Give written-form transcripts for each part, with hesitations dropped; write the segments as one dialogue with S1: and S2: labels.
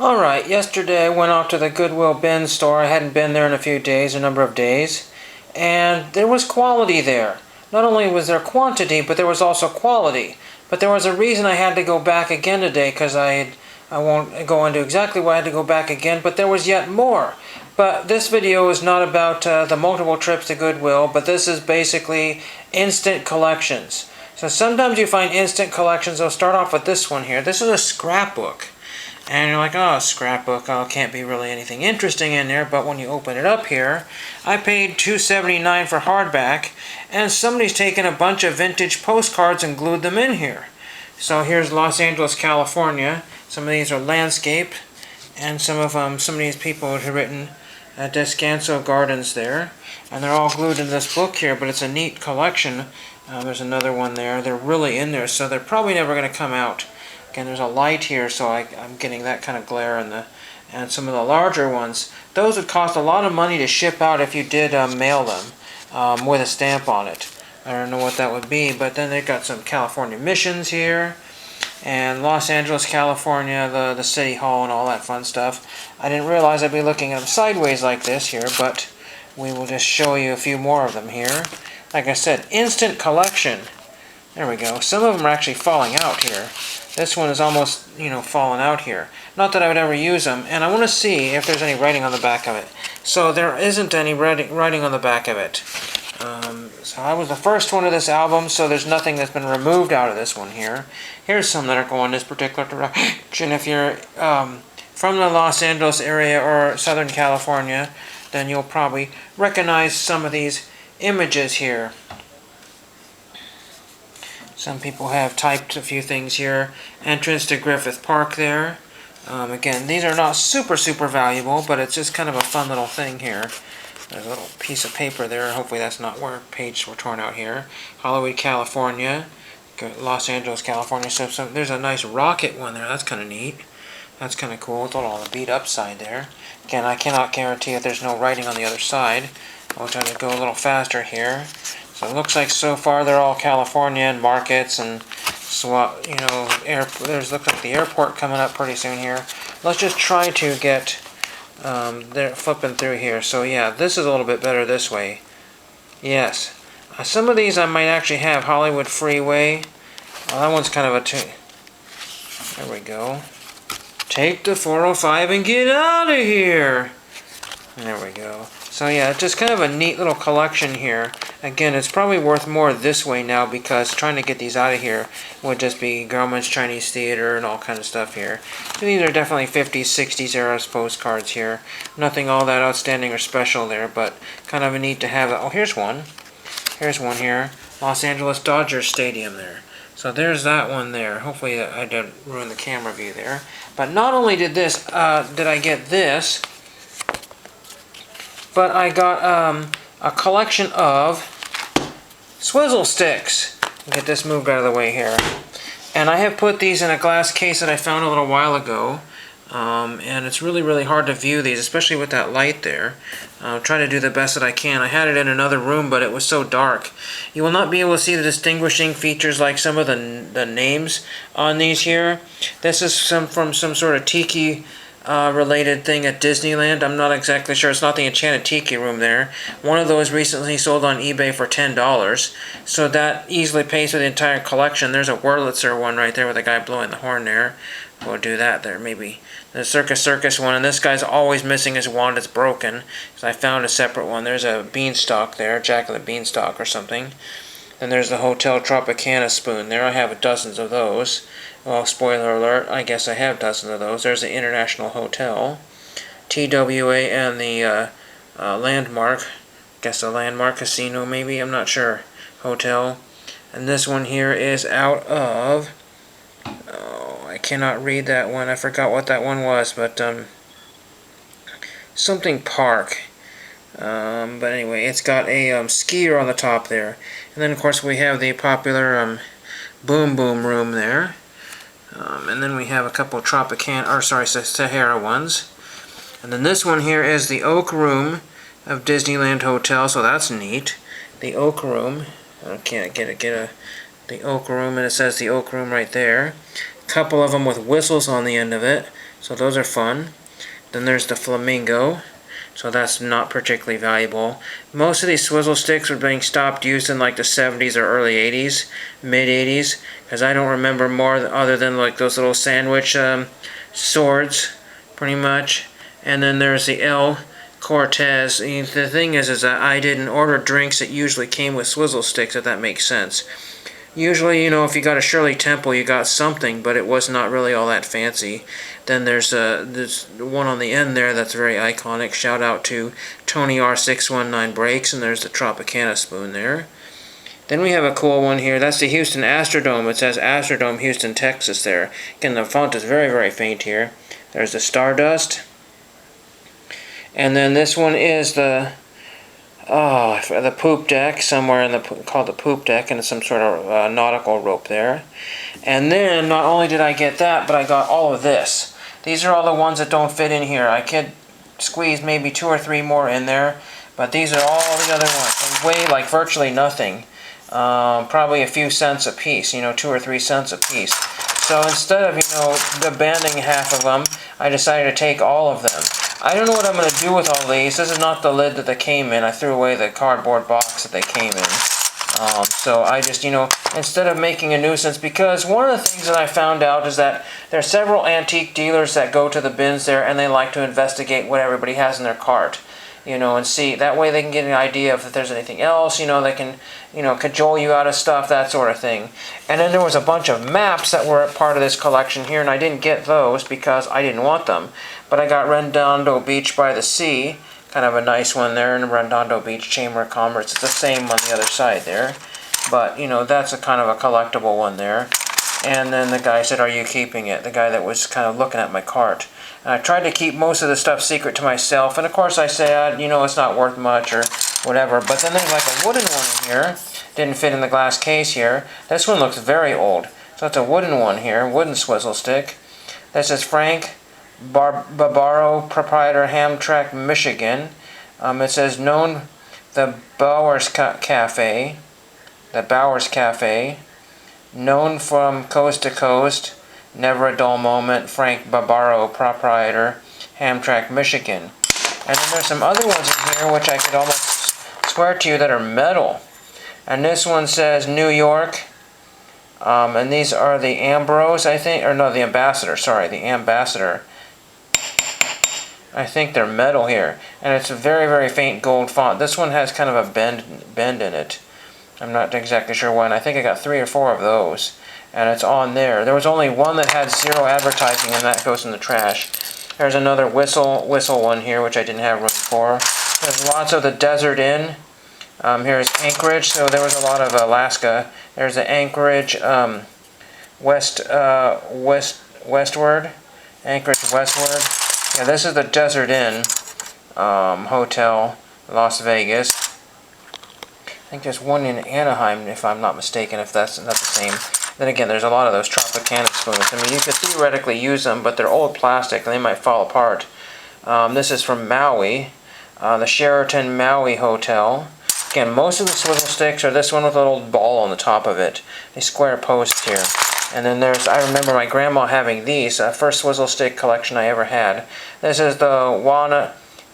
S1: Alright, yesterday I went off to the Goodwill bin store. I hadn't been there in a number of days. And there was quality there. Not only was there quantity, but there was also quality. But there was a reason I had to go back again today, because I won't go into exactly why I had to go back again, but there was yet more. But this video is not about the multiple trips to Goodwill, but this is basically instant collections. So sometimes you find instant collections. I'll start off with this one here. This is a scrapbook. And you're like, oh, scrapbook, oh, can't be really anything interesting in there. But when you open it up here, I paid $2.79 for hardback, and somebody's taken a bunch of vintage postcards and glued them in here. So here's Los Angeles, California. Some of these are landscape, and some of these people have written Descanso Gardens there. And they're all glued in this book here, but it's a neat collection. There's another one there. They're really in there, so they're probably never going to come out. Again, there's a light here, so I'm getting that kind of glare and some of the larger ones. Those would cost a lot of money to ship out if you did mail them with a stamp on it. I don't know what that would be, but then they've got some California missions here, and Los Angeles, California, the City Hall and all that fun stuff. I didn't realize I'd be looking at them sideways like this here, but we will just show you a few more of them here. Like I said, instant collection. There we go. Some of them are actually falling out here. This one is almost, fallen out here. Not that I would ever use them, and I want to see if there's any writing on the back of it. So there isn't any writing on the back of it. So I was the first one of this album, so there's nothing that's been removed out of this one here. Here's some that are going this particular direction. If you're from the Los Angeles area or Southern California, then you'll probably recognize some of these images here. Some people have typed a few things here. Entrance to Griffith Park there. Again, these are not super valuable, but it's just kind of a fun little thing here. There's a little piece of paper there. Hopefully that's not where pages were torn out here. Hollywood, California. Los Angeles, California. So there's a nice rocket one there. That's kind of neat. That's kind of cool with all the beat up side there. Again, I cannot guarantee that there's no writing on the other side. I'll try to go a little faster here. So it looks like so far they're all California and markets and there's looks like the airport coming up pretty soon here. Let's just try to get they're flipping through here. So yeah, this is a little bit better this way. Yes, some of these I might actually have. Hollywood Freeway. That one's kind of a there we go. Take the 405 and get out of here. There we go. So yeah, it's just kind of a neat little collection here. Again, it's probably worth more this way now because trying to get these out of here would just be Grauman's Chinese Theater and all kind of stuff here. So these are definitely 50s, 60s era postcards here. Nothing all that outstanding or special there, but kind of a neat to have. Oh, here's one. Here's one here. Los Angeles Dodgers Stadium there. So there's that one there. Hopefully I didn't ruin the camera view there. But not only did I get this, but I got a collection of swizzle sticks. Get this moved out of the way here. And I have put these in a glass case that I found a little while ago. And it's really hard to view these, especially with that light there. I'm trying to do the best that I can. I had it in another room, but it was so dark. You will not be able to see the distinguishing features like some of the names on these here. This is from some sort of tiki related thing at Disneyland. I'm not exactly sure. It's not the Enchanted Tiki Room there. One of those recently sold on eBay for $10. So that easily pays for the entire collection. There's a Wurlitzer one right there with a guy blowing the horn there. We'll do that there maybe. The Circus one, and this guy's always missing his wand. It's broken. So I found a separate one. There's a Beanstalk there, Jack of the Beanstalk or something. Then there's the Hotel Tropicana spoon there. I have dozens of those. Well, spoiler alert, I guess I have dozens of those. There's the International Hotel. TWA and the Landmark. I guess the Landmark Casino maybe, I'm not sure. Hotel. And this one here is out of... Oh, I cannot read that one. I forgot what that one was, but something Park. But anyway, it's got a skier on the top there. And then of course we have the popular Boom Boom Room there. And then we have a couple of Sahara ones. And then this one here is the Oak Room of Disneyland Hotel, so that's neat. The Oak Room. I can't get the Oak Room, and it says the Oak Room right there. A couple of them with whistles on the end of it. So those are fun. Then there's the Flamingo. So that's not particularly valuable. Most of these swizzle sticks were being stopped used in like the 70s or early 80s, mid 80s, because I don't remember more other than like those little sandwich swords, pretty much. And then there's the El Cortez. The thing is that I didn't order drinks that usually came with swizzle sticks, if that makes sense. Usually, you know, if you got a Shirley Temple, you got something, but it was not really all that fancy. Then there's one on the end there that's very iconic. Shout out to Tony R619 Breaks, and there's the Tropicana spoon there. Then we have a cool one here. That's the Houston Astrodome. It says Astrodome, Houston, Texas there. Again, the font is very, very faint here. There's the Stardust. And then this one is the poop deck, somewhere in called the poop deck, and it's some sort of nautical rope there. And then not only did I get that, but I got all of this. These are all the ones that don't fit in here. I could squeeze maybe 2 or 3 more in there, but these are all the other ones. They weigh like virtually nothing. Probably a few cents a piece, you know, 2 or 3 cents a piece. So instead of, you know, abandoning half of them, I decided to take all of them. I don't know what I'm going to do with all these. This is not the lid that they came in. I threw away the cardboard box that they came in. So I just, you know, instead of making a nuisance, because one of the things that I found out is that there are several antique dealers that go to the bins there and they like to investigate what everybody has in their cart. You know, and see, that way they can get an idea of if there's anything else, you know, they can, you know, cajole you out of stuff, that sort of thing. And then there was a bunch of maps that were part of this collection here, and I didn't get those because I didn't want them. But I got Redondo Beach by the Sea, kind of a nice one there, and Redondo Beach Chamber of Commerce. It's the same on the other side there. But, you know, that's a kind of a collectible one there. And then the guy said, "Are you keeping it?" The guy that was kind of looking at my cart. And I tried to keep most of the stuff secret to myself. And of course I said, you know, it's not worth much or whatever. But then there's like a wooden one in here. Didn't fit in the glass case here. This one looks very old. So it's a wooden one here, wooden swizzle stick. This is Frank Barbaro, proprietor, Hamtramck, Michigan. It says known the Bowers Cafe. The Bowers Cafe. Known from coast to coast. Never a dull moment. Frank Barbaro, proprietor, Hamtramck, Michigan. And then there's some other ones in here which I could almost swear to you that are metal. And this one says New York. And these are the Ambrose, I think. Or no, the Ambassador. Sorry, the Ambassador. I think they're metal here. And it's a very, very faint gold font. This one has kind of a bend in it. I'm not exactly sure when. I think I got 3 or 4 of those. And it's on there. There was only one that had 0 advertising, and that goes in the trash. There's another whistle one here, which I didn't have room for. There's lots of the Desert Inn. Here's Anchorage. So there was a lot of Alaska. There's the Anchorage westward. Anchorage westward. Yeah, this is the Desert Inn Hotel, Las Vegas. I think there's one in Anaheim, if I'm not mistaken, if that's not the same. Then again, there's a lot of those Tropicana spoons. I mean, you could theoretically use them, but they're old plastic and they might fall apart. This is from Maui, the Sheraton Maui Hotel. Again, most of the swizzle sticks are this one with a little ball on the top of it. A square post here. And then there's, I remember my grandma having these, first swizzle stick collection I ever had. This is the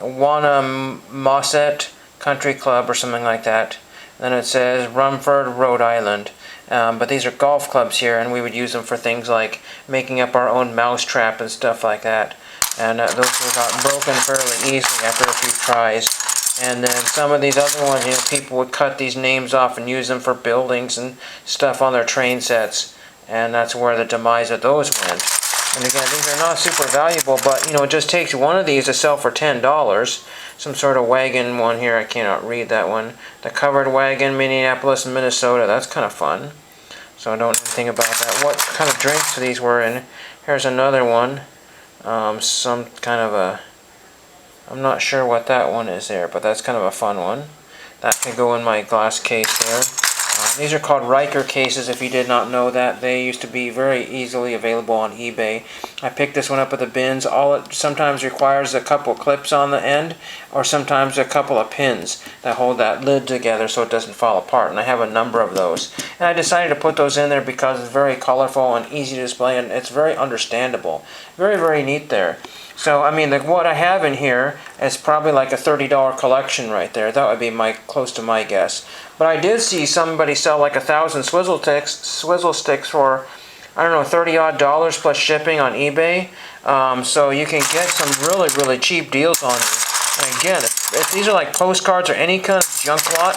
S1: Wannamoset Country Club or something like that. Then it says Rumford, Rhode Island. But these are golf clubs here, and we would use them for things like making up our own mousetrap and stuff like that. And those got broken fairly easily after a few tries. And then some of these other ones, you know, people would cut these names off and use them for buildings and stuff on their train sets. And that's where the demise of those went. And again, these are not super valuable, but, you know, it just takes one of these to sell for $10. Some sort of wagon one here, I cannot read that one. The Covered Wagon, Minneapolis, Minnesota, that's kind of fun. So I don't know anything about that. What kind of drinks these were in. Here's another one. Some kind of a, I'm not sure what that one is there, but that's kind of a fun one. That could go in my glass case there. These are called Riker cases, if you did not know that. They used to be very easily available on eBay. I picked this one up at the bins. All it sometimes requires a couple clips on the end, or sometimes a couple of pins that hold that lid together so it doesn't fall apart. And I have a number of those. And I decided to put those in there because it's very colorful and easy to display, and it's very understandable. Very, very neat there. So, I mean, what I have in here is probably like a $30 collection right there. That would be close to my guess. But I did see somebody sell like 1,000 swizzle sticks for, I don't know, $30-odd plus shipping on eBay. So you can get some really, really cheap deals on these. And again, if these are like postcards or any kind of junk lot,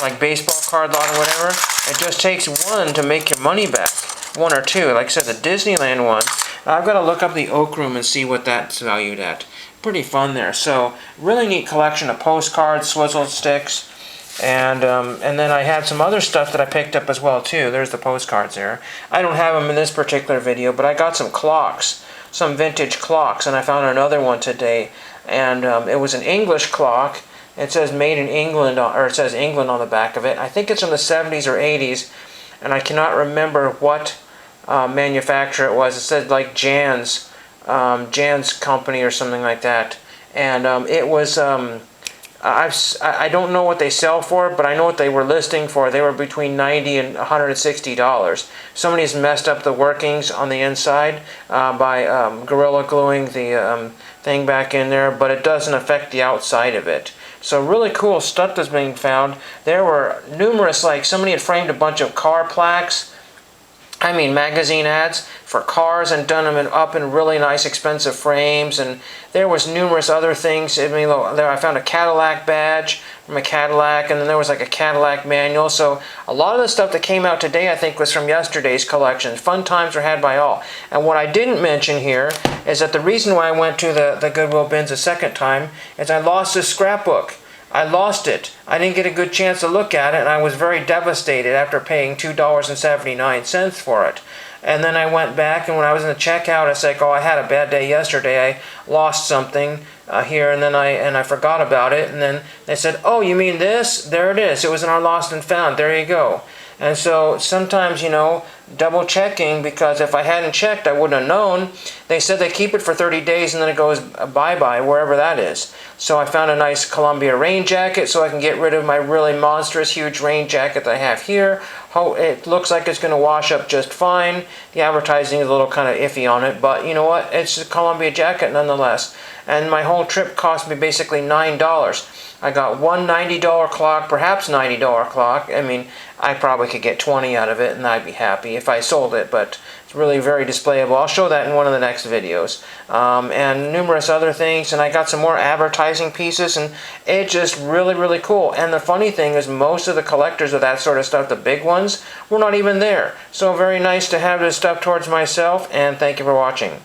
S1: like baseball card lot or whatever, it just takes one to make your money back. One or two. Like I said, the Disneyland one, I've got to look up the Oak Room and see what that's valued at. Pretty fun there. So, really neat collection of postcards, swizzle sticks, and then I had some other stuff that I picked up as well too. There's the postcards there. I don't have them in this particular video, but I got some clocks, some vintage clocks, and I found another one today, and it was an English clock. It says made in England, or it says England on the back of it. I think it's from the 70s or 80s, and I cannot remember what manufacturer it was. It said like Jan's company or something like that, and it was I don't know what they sell for, but I know what they were listing for. They were between $90 and $160. Somebody's messed up the workings on the inside by Gorilla Gluing the thing back in there, but it doesn't affect the outside of it. So really cool stuff that's being found. There were numerous, like somebody had framed a bunch of car plaques, I mean magazine ads for cars, and done them up in really nice expensive frames, and there was numerous other things. I mean, there I found a Cadillac badge from a Cadillac, and then there was like a Cadillac manual. So a lot of the stuff that came out today I think was from yesterday's collection. Fun times were had by all. And what I didn't mention here is that the reason why I went to the Goodwill bins a second time is I lost this scrapbook. I lost it. I didn't get a good chance to look at it, and I was very devastated after paying $2.79 for it. And then I went back, and when I was in the checkout, I said, "Oh, I had a bad day yesterday. I lost something here," and then I forgot about it. And then they said, "Oh, you mean this? There it is. It was in our lost and found. There you go." And so sometimes, you know, double checking, because if I hadn't checked, I wouldn't have known. They said they keep it for 30 days and then it goes bye-bye, wherever that is. So I found a nice Columbia rain jacket so I can get rid of my really monstrous, huge rain jacket that I have here. It looks like it's going to wash up just fine. The advertising is a little kind of iffy on it, but you know what? It's a Columbia jacket nonetheless. And my whole trip cost me basically $9. I got one $90 clock, perhaps $90 clock. I mean, I probably could get 20 out of it and I'd be happy if I sold it, but it's really very displayable. I'll show that in one of the next videos. And numerous other things, and I got some more advertising pieces, and it's just really, really cool. And the funny thing is, most of the collectors of that sort of stuff, the big ones, were not even there. So very nice to have this stuff towards myself, and thank you for watching.